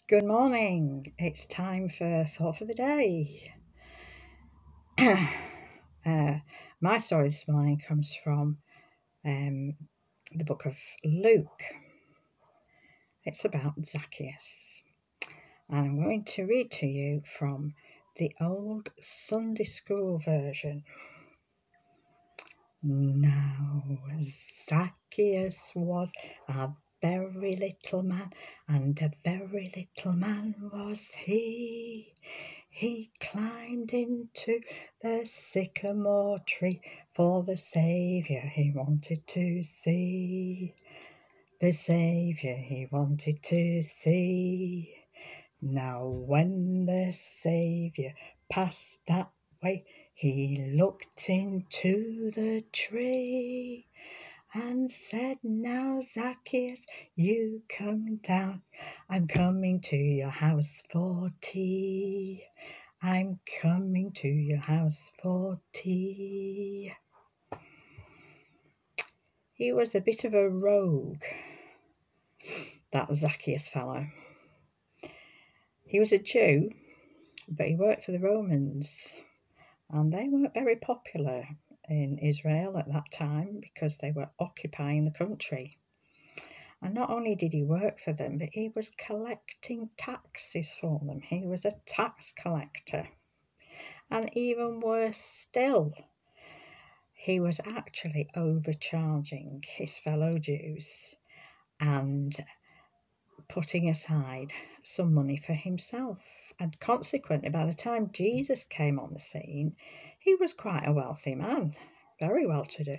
Good morning. It's time for Thought for the Day. My story this morning comes from the book of Luke. It's about Zacchaeus. And I'm going to read to you from the old Sunday school version. Now, Zacchaeus was a very little man, and a very little man was he. He climbed into the sycamore tree for the Saviour he wanted to see. The Saviour he wanted to see. Now when the Saviour passed that way, he looked into the tree and said, "Now, Zacchaeus, you come down. I'm coming to your house for tea. I'm coming to your house for tea." He was a bit of a rogue, that Zacchaeus fellow. He was a Jew, but he worked for the Romans, and they weren't very popular in Israel at that time because they were occupying the country. And not only did he work for them, but he was collecting taxes for them. He was a tax collector. And even worse still, he was actually overcharging his fellow Jews and putting aside some money for himself. And consequently, by the time Jesus came on the scene, he was quite a wealthy man, very well to do.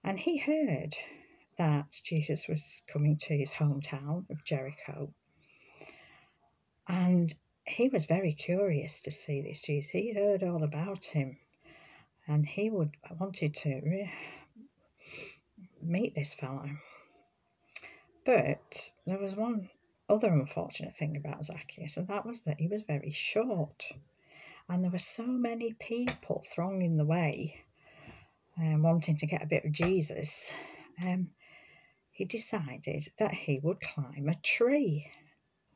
And he heard that Jesus was coming to his hometown of Jericho. And he was very curious to see this Jesus. He heard all about him, and he wanted to meet this fellow. But there was one other unfortunate thing about Zacchaeus, and that was that he was very short. And there were so many people thronging the way and wanting to get a bit of Jesus. He decided that he would climb a tree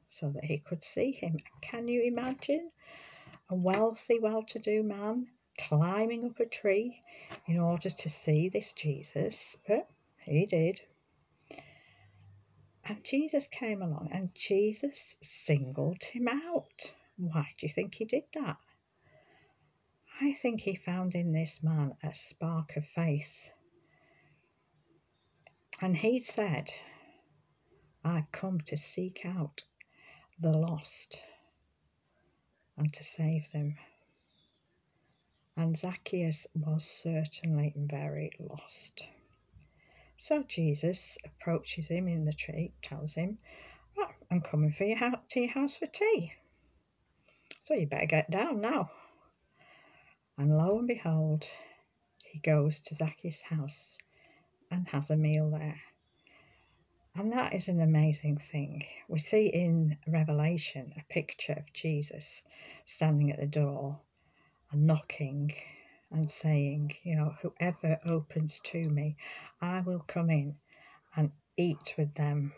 so that he could see him. Can you imagine a wealthy, well-to-do man climbing up a tree in order to see this Jesus? But he did. And Jesus came along, and Jesus singled him out. Why do you think he did that? I think he found in this man a spark of faith. And he said, "I've come to seek out the lost and to save them." And Zacchaeus was certainly very lost. So Jesus approaches him in the tree, tells him, "Oh, I'm coming to your house for tea. So you better get down now." And lo and behold, he goes to Zacchaeus' house and has a meal there. And that is an amazing thing. We see in Revelation a picture of Jesus standing at the door and knocking and saying, "Whoever opens to me, I will come in and eat with them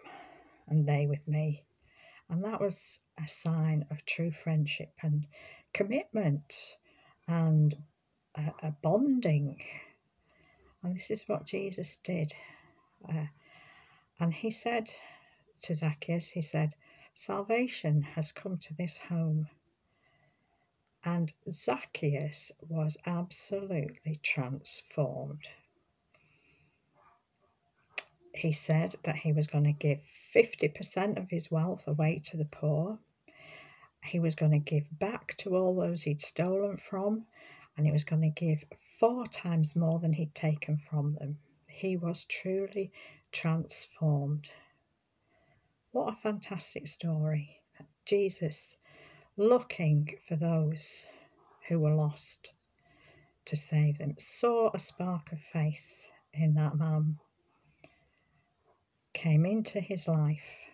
and they with me." And that was a sign of true friendship and commitment and a bonding. And this is what Jesus did. And he said to Zacchaeus, he said, "Salvation has come to this home." And Zacchaeus was absolutely transformed. He said that he was going to give 50% of his wealth away to the poor. He was going to give back to all those he'd stolen from, and he was going to give 4 times more than he'd taken from them. He was truly transformed. What a fantastic story. Jesus looking for those who were lost to save them, saw a spark of faith in that man, came into his life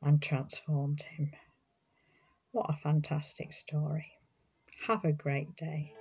and transformed him. What a fantastic story. Have a great day.